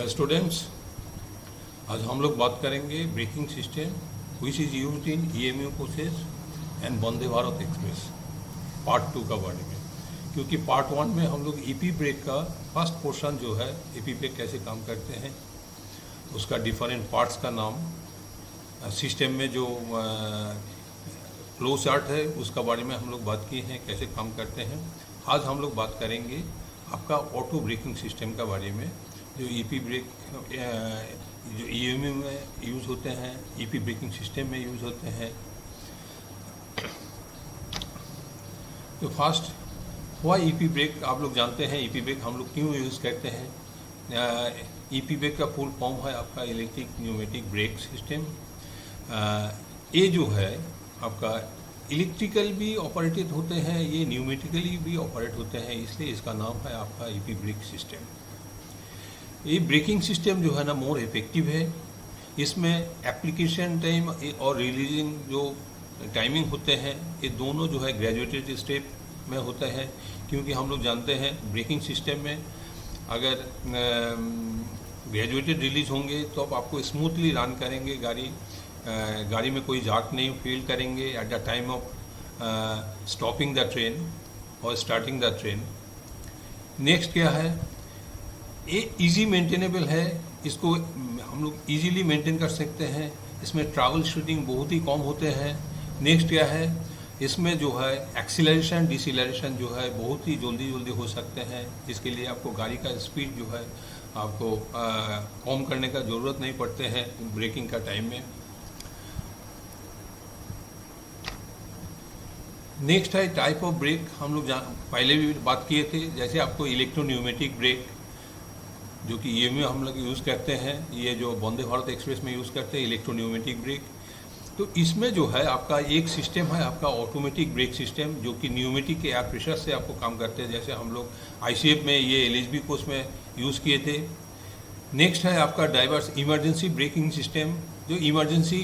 Dear students, आज हम लोग बात करेंगे braking system which is used in EMU coaches and Vande Bharat express part 2 का बारे में। क्योंकि पार्ट 1 में हम लोग ईपी ब्रेक का फर्स्ट पोर्शन जो है ईपी ब्रेक कैसे काम करते हैं, उसका डिफरेंट पार्ट्स का नाम, सिस्टम में जो फ्लो चार्ट है उसका बारे में हम लोग बात किए हैं, कैसे काम करते हैं। आज हम लोग बात करेंगे आपका ऑटो ब्रेकिंग सिस्टम का बारे में, जो ईपी ब्रेक जो ईएमयू में यूज़ होते हैं, ईपी ब्रेकिंग सिस्टम में यूज़ होते हैं। तो फर्स्ट हुआ ईपी ब्रेक। आप लोग जानते हैं ईपी ब्रेक हम लोग क्यों यूज़ करते हैं। ईपी ब्रेक का फुल फॉर्म है आपका इलेक्ट्रिक न्यूमेटिक ब्रेक सिस्टम। ये जो है आपका इलेक्ट्रिकल भी ऑपरेटेड होते हैं, ये न्यूमेटिकली भी ऑपरेट होते हैं, इसलिए इसका नाम है आपका ईपी ब्रेक सिस्टम। ये ब्रेकिंग सिस्टम जो है ना मोर इफेक्टिव है। इसमें एप्लीकेशन टाइम और रिलीजिंग जो टाइमिंग होते हैं ये दोनों जो है ग्रेजुएटेड स्टेप में होते हैं। क्योंकि हम लोग जानते हैं ब्रेकिंग सिस्टम में अगर ग्रेजुएटेड रिलीज होंगे तो अब आपको स्मूथली रन करेंगे गाड़ी में कोई जार्क नहीं फील करेंगे at the time of stopping the train और स्टार्टिंग द ट्रेन। नेक्स्ट क्या है, ये इजी मेंटेनेबल है, इसको हम लोग इजीली मेंटेन कर सकते हैं। इसमें ट्रैवल शूटिंग बहुत ही कम होते हैं। नेक्स्ट क्या है, इसमें जो है एक्सीलरेशन डिसीलरेशन जो है बहुत ही जल्दी हो सकते हैं। इसके लिए आपको गाड़ी का स्पीड जो है आपको कम करने का ज़रूरत नहीं पड़ते हैं ब्रेकिंग का टाइम में। नेक्स्ट है टाइप ऑफ ब्रेक। हम लोग पहले भी बात किए थे, जैसे आपको इलेक्ट्रोन्यूमेटिक ब्रेक जो कि ईएमयू हम लोग यूज़ करते हैं, ये जो वंदे भारत एक्सप्रेस में यूज़ करते हैं इलेक्ट्रोन्यूमेटिक ब्रेक। तो इसमें जो है आपका एक सिस्टम है आपका ऑटोमेटिक ब्रेक सिस्टम, जो कि न्यूमेटिक के एयर प्रेशर से आपको काम करते हैं, जैसे हम लोग आईसीएफ में ये एलएचबी कोर्स में यूज़ किए थे। नेक्स्ट है आपका डाइवर्स इमरजेंसी ब्रेकिंग सिस्टम, जो इमरजेंसी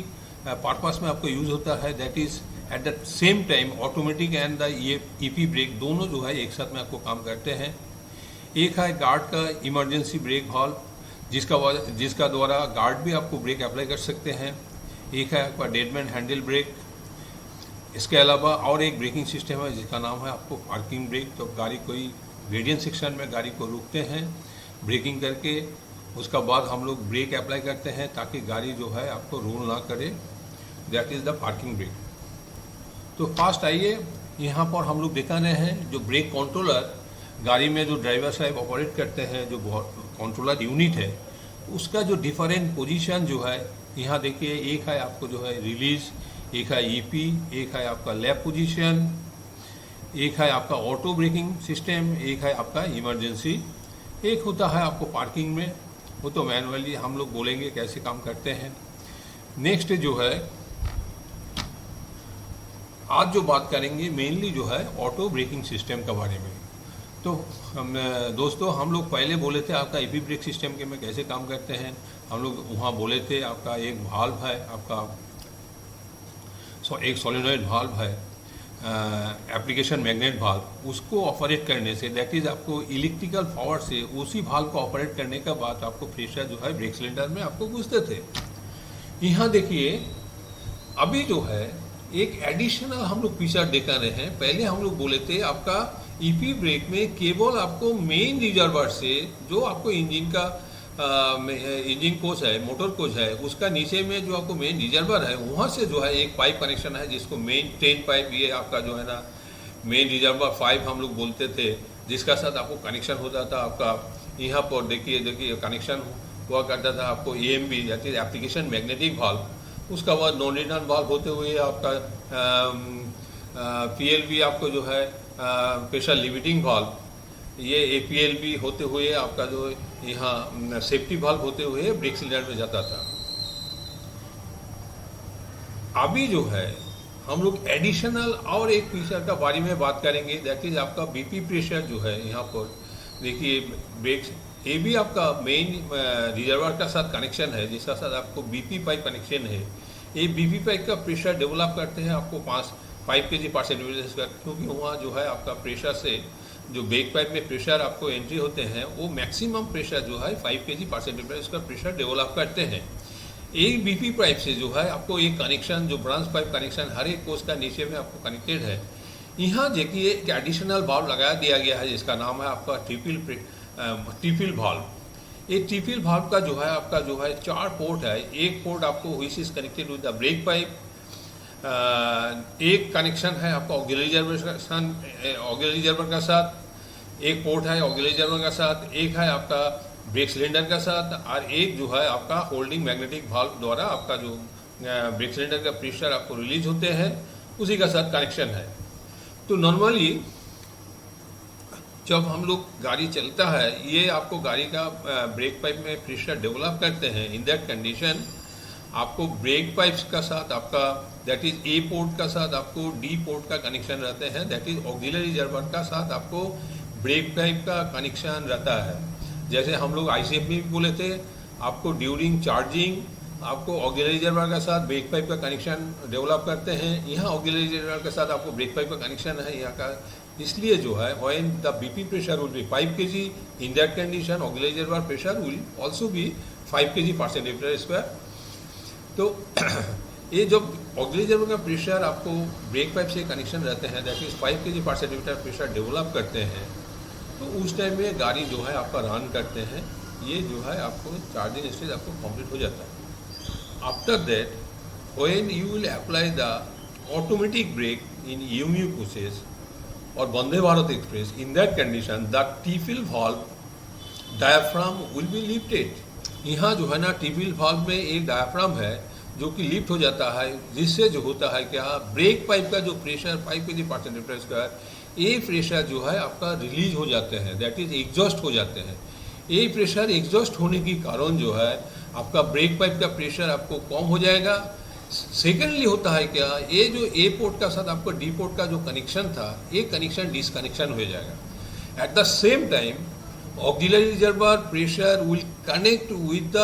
पर्पस में आपको यूज़ होता है। That is at the same time automatic and the EP brake दोनों जो है एक साथ में आपको काम करते हैं। एक है गार्ड का इमरजेंसी ब्रेक वाल्व, जिसका द्वारा गार्ड भी आपको ब्रेक अप्लाई कर सकते हैं। एक है आपका डेडमैन हैंडल ब्रेक। इसके अलावा और एक ब्रेकिंग सिस्टम है जिसका नाम है आपको पार्किंग ब्रेक। तो गाड़ी कोई ग्रेडियंट सेक्शन में गाड़ी को रोकते हैं ब्रेकिंग करके, उसका बाद हम लोग ब्रेक अप्लाई करते हैं ताकि गाड़ी जो है आपको रोल ना करे। That is the parking brake. तो फास्ट आइए, यहाँ पर हम लोग दिखा रहे हैं जो ब्रेक कंट्रोलर गाड़ी में जो ड्राइवर साहब ऑपरेट करते हैं, जो कंट्रोलर यूनिट है, उसका जो डिफरेंट पोजीशन जो है यहाँ देखिए, एक है आपको जो है रिलीज, एक है ईपी, एक है आपका लैप पोजीशन, एक है आपका ऑटो ब्रेकिंग सिस्टम, एक है आपका इमरजेंसी, एक होता है आपको पार्किंग में, वो तो मैनुअली हम लोग बोलेंगे कैसे काम करते हैं। नेक्स्ट जो है आज जो बात करेंगे मेनली जो है ऑटो ब्रेकिंग सिस्टम के बारे में। तो दोस्तों हम लोग पहले बोले थे आपका ईपी ब्रेक सिस्टम के में कैसे काम करते हैं। हम लोग वहाँ बोले थे आपका एक वाल्व है, आपका एक सोलेनॉइड वाल्व है, एप्लीकेशन मैग्नेट वाल्व, उसको ऑपरेट करने से दैट इज़ आपको इलेक्ट्रिकल पावर से उसी वाल्व को ऑपरेट करने का बाद आपको प्रेशर जो है ब्रेक सिलेंडर में आपको घुसते थे। यहाँ देखिए अभी जो है एक एडिशनल हम लोग फीचर देखा रहे हैं। पहले हम लोग बोले थे आपका ईपी ब्रेक में केवल आपको मेन रिजर्वर से जो आपको इंजन का इंजन कोच है, मोटर कोच है, उसका नीचे में जो आपको मेन रिजर्वर है वहाँ से जो है एक पाइप कनेक्शन है जिसको मेन ट्रेन पाइप, ये आपका जो है ना मेन रिजर्वर पाइप हम लोग बोलते थे, जिसका साथ आपको कनेक्शन होता था। आपका यहाँ पर देखिए कनेक्शन हुआ करता था आपको एएमवी यानी एप्लीकेशन मैग्नेटिक वाल्व। उसका बाद नॉन रिटर्न वाल्व होते हुए आपका पीएलवी आपको जो है प्रेशर लिमिटिंग वाल्व, ये एपीएलवी होते हुए आपका जो यहाँ सेफ्टी वाल्व होते हुए ब्रेक सिलेंडर में जाता था। अभी जो है हम लोग एडिशनल और एक फीचर का बारे में बात करेंगे, दैट इज आपका बीपी प्रेशर जो है। यहाँ पर देखिए ब्रेक, ये भी आपका मेन रिजर्वर का साथ कनेक्शन है, जिसका साथ आपको बीपी पाइप कनेक्शन है। ये बीपी पाइप का प्रेशर डेवलप करते हैं आपको 5 kg/cm, क्योंकि वहाँ जो है आपका प्रेशर से जो ब्रेक पाइप में प्रेशर आपको एंट्री होते हैं वो मैक्सिमम प्रेशर जो है 5 kg पर सेंटीमीटर इसका प्रेशर डेवलप करते हैं। एक बीपी पाइप से जो है आपको एक कनेक्शन जो ब्रांच पाइप कनेक्शन हर एक कोर्स का नीचे में आपको कनेक्टेड है। यहाँ देखिए एक एडिशनल वाल्व लगा दिया गया है जिसका नाम है आपका टीपिल वाल्व। ये टीपिल वाल्व का जो है आपका जो है 4 पोर्ट है। एक पोर्ट आपको which is connected with the brake pipe, एक कनेक्शन है आपका ऑक्सिलरी जर्वर का साथ, एक पोर्ट है ऑक्सिलरी जर्वर का साथ, एक है आपका ब्रेक सिलेंडर का साथ, और एक जो है आपका होल्डिंग मैग्नेटिक वाल्व द्वारा आपका जो ब्रेक सिलेंडर का प्रेशर आपको रिलीज होते हैं उसी का साथ कनेक्शन है। तो नॉर्मली जब हम लोग गाड़ी चलता है ये आपको गाड़ी का ब्रेक पाइप में प्रेशर डेवलप करते हैं। इन दैट कंडीशन आपको ब्रेक पाइप्स का साथ आपका दैट इज ए पोर्ट का साथ आपको डी पोर्ट का कनेक्शन रहते हैं, दैट इज ऑक्सिलरी जर्वर का साथ आपको ब्रेक पाइप का कनेक्शन रहता है। जैसे हम लोग ICF में भी बोले थे आपको ड्यूरिंग चार्जिंग आपको ऑक्सिलरी जर्वर के साथ ब्रेक पाइप का कनेक्शन डेवलप करते हैं। यहाँ ऑक्सिलरी जर्वर के साथ आपको ब्रेक पाइप का कनेक्शन है यहाँ का, इसलिए जो है when the BP pressure will be 5 kg in that condition auxiliary reservoir pressure will also be 5 kg पर सेंटीमीटर स्क्वायर। तो ये जब ऑक्सिलरी जर्वर का प्रेशर आपको ब्रेक पाइप से कनेक्शन रहते हैं दैट इज 5 kg पर सेंटीमीटर प्रेशर डेवलप करते हैं, तो उस टाइम में गाड़ी जो है आपका रन करते हैं ये जो है आपको चार्जिंग स्टेज आपको कंप्लीट हो जाता है। After that when you will apply the automatic brake in EMU coaches और Vande Bharat express, in that condition the triple valve diaphragm will be lifted. यहाँ जो है ना टीपिल वाल्व में एक डायाफ्राम है जो कि लिफ्ट हो जाता है, जिससे जो होता है क्या ब्रेक पाइप का जो प्रेशर 5 kg पर सेंटीमीटर स्क्वायर ये प्रेशर जो है आपका रिलीज हो जाते हैं, दैट इज एग्जॉस्ट हो जाते हैं। ये प्रेशर एग्जॉस्ट होने की कारण जो है आपका ब्रेक पाइप का प्रेशर आपको कम हो जाएगा। सेकेंडली होता है क्या ये जो ए पोर्ट का साथ आपको डी पोर्ट का जो कनेक्शन था ये कनेक्शन डिसकनेक्शन हो जाएगा। At the same time auxiliary reservoir pressure will connect with the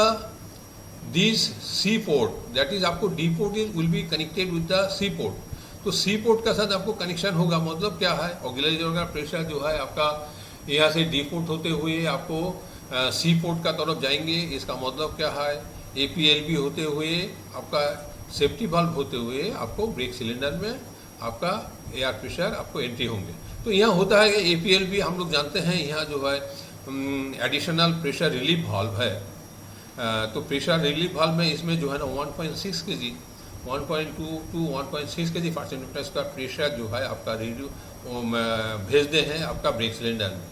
this C port, that is आपको D port is will be connected with the C port. तो C port का साथ आपको connection होगा, मतलब क्या है ऑक्सिलरी जर्वर का प्रेशर जो है आपका यहाँ से डी पोर्ट होते हुए आपको सी पोर्ट का तरफ जाएंगे। इसका मतलब क्या है APLB होते हुए आपका सेफ्टी वाल्व होते हुए आपको ब्रेक सिलेंडर में आपका एयर प्रेशर आपको एंट्री होंगे। तो यहाँ होता है कि APLB हम लोग जानते हैं यहाँ जो है एडिशनल प्रेशर रिलीफ वाल्व है। तो प्रेशर रिलीफ वाल्व में इसमें जो है ना 1.6 kg 1.2 to 1.6 kg पर सेंटीमीटर का प्रेशर जो है आपका भेजते हैं आपका ब्रेक सिलेंडर में।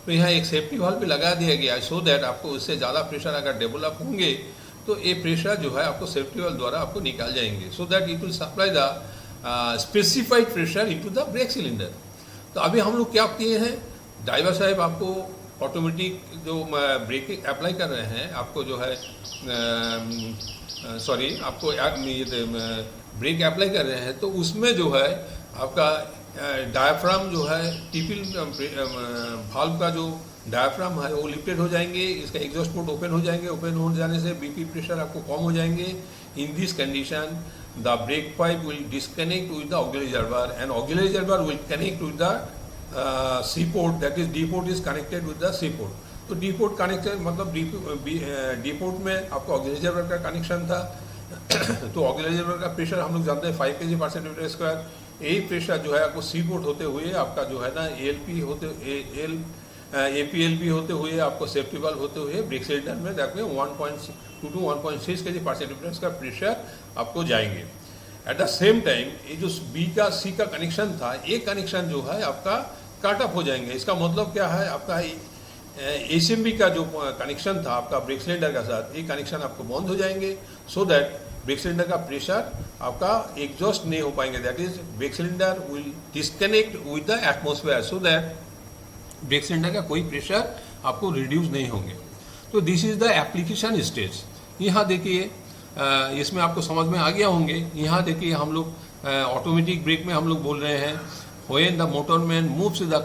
तो यहाँ एक सेफ्टी वाल्व भी लगा दिया गया है सो दैट आपको उससे ज़्यादा प्रेशर अगर डेवलप होंगे तो ये प्रेशर जो है आपको सेफ्टी वाल्व द्वारा आपको निकाल जाएंगे, so that it will supply the specified pressure into the brake cylinder. तो अभी हम लोग क्या किए हैं, ड्राइवर साहब आपको ऑटोमेटिक जो ब्रेक अप्लाई कर रहे हैं आपको जो है आपको ब्रेक अप्लाई कर रहे हैं, तो उसमें जो है आपका डायाफ्राम जो है टीपिल वाल्व का जो डायाफ्राम है वो लिफ्टेड हो जाएंगे, इसका एग्जॉस्ट पोर्ट ओपन हो जाएंगे, ओपन हो जाने से BP प्रेशर आपको कम हो जाएंगे। In this condition the brake pipe will disconnect with the auxiliary reservoir and auxiliary reservoir will connect with the C port, that is D port is connected with the C port. तो D port connected मतलब D port में आपको auxiliary जर्वर का connection था। तो auxiliary जर्वर का pressure हम लोग जानते हैं 5 kg पर सेंटीमीटर स्क्वायर। यही प्रेशर जो है आपको सी पोर्ट होते हुए आपका जो है ना APLB होते हुए आपको सेफ्टी वाल्व होते हुए ब्रेक सिलेंडर में जाके 1.2 to 1.6 kg पर सेंटीमीटर का प्रेशर आपको जाएंगे। एट द सेम टाइम ये जो B का C का कनेक्शन था ये कनेक्शन जो है आपका कट ऑफ हो जाएंगे। इसका मतलब क्या है आपका HMB का जो कनेक्शन था आपका ब्रेक सिलेंडर का साथ ये कनेक्शन आपको बंद हो जाएंगे, सो दैट ब्रेक सिलेंडर का प्रेशर आपका एग्जॉस्ट नहीं हो पाएंगे, that is brake cylinder will disconnect with the atmosphere, so that brake cylinder का कोई प्रेशर आपको रिड्यूस नहीं होंगे। तो this is the application stage. यहाँ देखिए इसमें आपको समझ में आ गया होंगे। यहाँ देखिए हम लोग ऑटोमेटिक ब्रेक में हम लोग बोल रहे हैं when the motorman moves the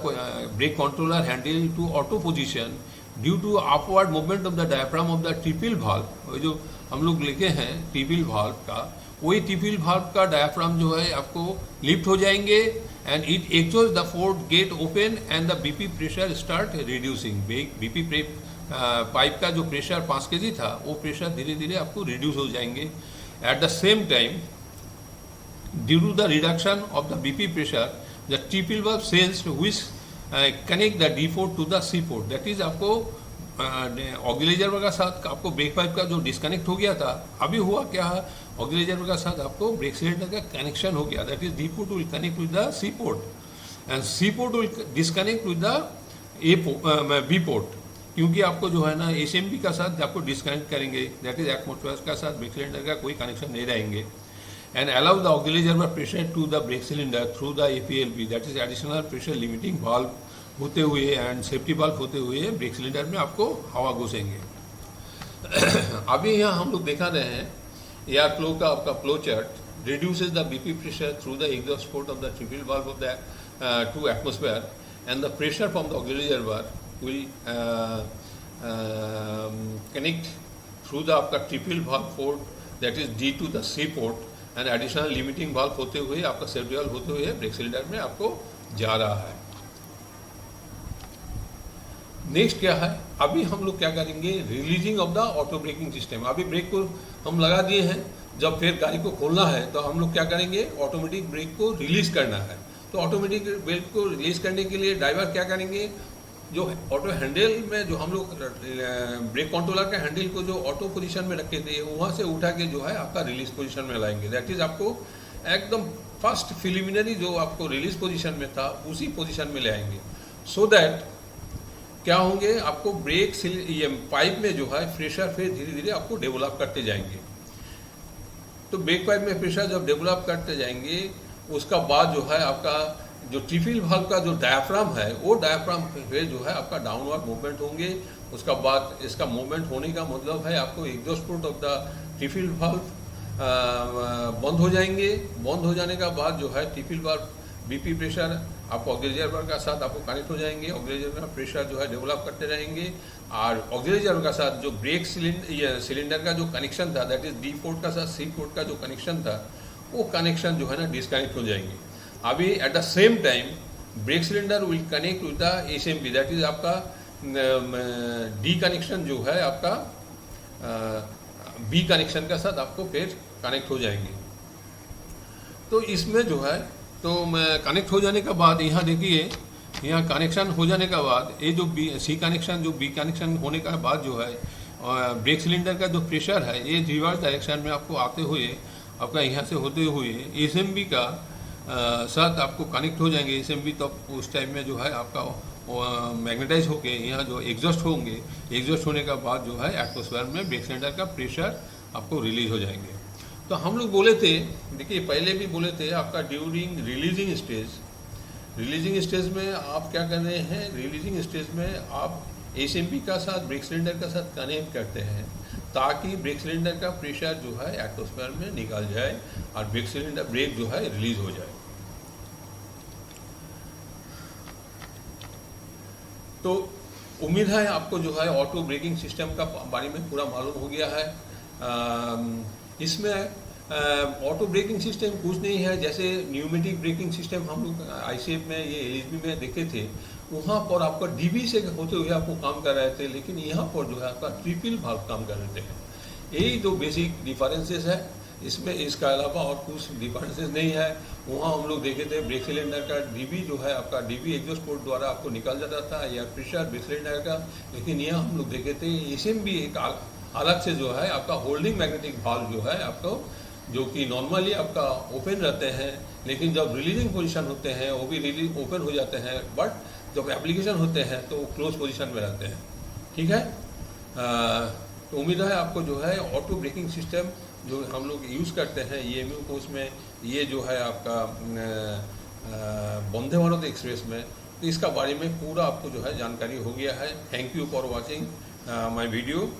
brake controller handle to auto position due to upward movement of the diaphragm of the टीपिल valve, वो जो हम लोग लिखे हैं टीपिल valve का, वही टीपिल valve का डायाफ्राम जो है आपको लिफ्ट हो जाएंगे and it exhausts the port get open and the BP pressure start reducing. BP pipe का जो प्रेशर 5 kg था वो प्रेशर धीरे धीरे आपको रिड्यूस हो जाएंगे. At the same time due to the reduction of the BP pressure the triple valve cells which connect the D port to the C port. That is आपको ऑक्सिलाइजर का साथ आपको ब्रेक पाइप का जो डिस्कनेक्ट हो गया था, अभी हुआ क्या है, ऑक्सिलाइजर का साथ आपको ब्रेक सिलेंडर का कनेक्शन हो गया. That is D port will connect with the C port and C port will disconnect with the B port. क्योंकि आपको जो है ना HMB का साथ आपको डिस्कनेक्ट करेंगे, दैट इज एटमॉस्फेयर का साथ ब्रेक सिलेंडर का कोई कनेक्शन नहीं रहेंगे. And allow the auxiliary pressure to the brake cylinder through the APLB, that is additional pressure limiting valve होते हुए एंड सेफ्टी वाल्व होते हुए ब्रेक सिलेंडर में आपको हवा घुसेंगे. अभी यहाँ हम लोग दिखा रहे हैं एयर फ्लो का आपका flow chart reduces the BP pressure through the exhaust port of the triple valve of the to atmosphere and the pressure from the auxiliary will connect through the आपका triple valve port that is D to the C port and additional limiting valve होते हुए आपका safety valve होते हुए brake cylinder में आपको जा रहा है. नेक्स्ट क्या है, अभी हम लोग क्या करेंगे, releasing of the auto braking system. अभी ब्रेक को हम लगा दिए हैं, जब फिर गाड़ी को खोलना है तो हम लोग क्या करेंगे, ऑटोमेटिक ब्रेक को रिलीज करना है. तो ऑटोमेटिक ब्रेक को रिलीज करने के लिए ड्राइवर क्या करेंगे, जो ऑटो हैंडल में जो हम लोग ब्रेक कंट्रोलर के हैंडल को जो ऑटो पोजीशन में रखे थे वहाँ से उठा के जो है आपका रिलीज पोजीशन में लाएंगे. दैट इज आपको एकदम फर्स्ट प्रिलिमिनरी जो आपको रिलीज पोजीशन में था उसी पोजीशन में ले आएंगे. सो दैट क्या होंगे, आपको ब्रेक ये पाइप में जो है प्रेशर फिर धीरे धीरे आपको डेवलप करते जाएंगे. तो ब्रेक पाइप में प्रेशर जब डेवलप करते जाएंगे उसका बाद जो है आपका जो ट्रिपल वाल्व का जो डायाफ्राम है वो डायाफ्राम पे जो है आपका डाउनवर्ड मूवमेंट होंगे. उसका बाद इसका मूवमेंट होने का मतलब है आपको exhaust port of the triple valve बंद हो जाएंगे. बंद हो जाने का बाद जो है ट्रिपल वाल्व BP प्रेशर आपको ऑक्सिलाइजर का साथ आपको कनेक्ट हो जाएंगे. ऑक्सिलाइजर का प्रेशर जो है डेवलप करते रहेंगे और ऑक्सिलाइजर का साथ जो ब्रेक सिलेंडर का जो कनेक्शन था दैट इज D port का साथ C port का जो कनेक्शन था वो कनेक्शन जो है ना डिस्कनेक्ट हो जाएंगे. अभी eight the same time brake cylinder will connect with the HMB, that is आपका D कनेक्शन जो है आपका B कनेक्शन का साथ आपको फिर कनेक्ट हो जाएंगे. तो इसमें जो है तो कनेक्ट हो जाने के बाद यहाँ देखिए, यहाँ कनेक्शन हो जाने के बाद ये जो C कनेक्शन जो B कनेक्शन होने के बाद जो है ब्रेक सिलेंडर का जो प्रेशर है ये रिवर्स डायरेक्शन में आपको आते हुए आपका यहाँ से होते हुए HMB का साथ आपको कनेक्ट हो जाएंगे. HMB तो उस टाइम में जो है आपका मैग्नेटाइज होके यहाँ जो एग्जॉस्ट होंगे, एग्जॉस्ट होने का बाद जो है एटमॉस्फेयर में ब्रेक सिलेंडर का प्रेशर आपको रिलीज हो जाएंगे. तो हम लोग बोले थे, देखिए पहले भी बोले थे आपका ड्यूरिंग रिलीजिंग स्टेज में आप क्या कर रहे हैं, रिलीजिंग स्टेज में आप HMB का साथ ब्रेक सिलेंडर का साथ कनेक्ट करते हैं ताकि ब्रेक सिलेंडर का प्रेशर जो है एटमॉस्फेयर में निकल जाए और ब्रेक जो है रिलीज हो जाए. तो उम्मीद है आपको जो है ऑटो ब्रेकिंग सिस्टम का बारे में पूरा मालूम हो गया है. इसमें ऑटो ब्रेकिंग सिस्टम कुछ नहीं है, जैसे न्यूमेटिक ब्रेकिंग सिस्टम हम लोग ICF में ये LHB में देखे थे, वहाँ पर आपका DB से होते हुए आपको काम कर रहे थे, लेकिन यहाँ पर जो है आपका ट्रिपल वाल्व काम कर रहे हैं. यही दो बेसिक डिफरेंसेस है, इसमें इसका अलावा और कुछ डिफरेंसेस नहीं है. वहाँ हम लोग देखे थे ब्रेक सिलेंडर का DB जो है आपका DB एग्जॉस्ट पोर्ट द्वारा आपको निकल जाता था या प्रेशर ब्रेक सिलेंडर का, लेकिन यहाँ हम लोग देखे थे HMB एक अलग से जो है आपका होल्डिंग मैग्नेटिक वाल्व जो है आपको, जो कि नॉर्मली आपका ओपन रहते हैं, लेकिन जब रिलीजिंग पोजीशन होते हैं वो भी रिलीज ओपन हो जाते हैं, बट जब एप्लीकेशन होते हैं तो वो क्लोज पोजीशन में रहते हैं. ठीक है, तो उम्मीद है आपको जो है ऑटो ब्रेकिंग सिस्टम जो हम लोग यूज़ करते हैं EMU कोर्स में, ये जो है आपका वंदे भारत एक्सप्रेस में, तो इसका बारे में पूरा आपको जो है जानकारी हो गया है. Thank you for watching my video.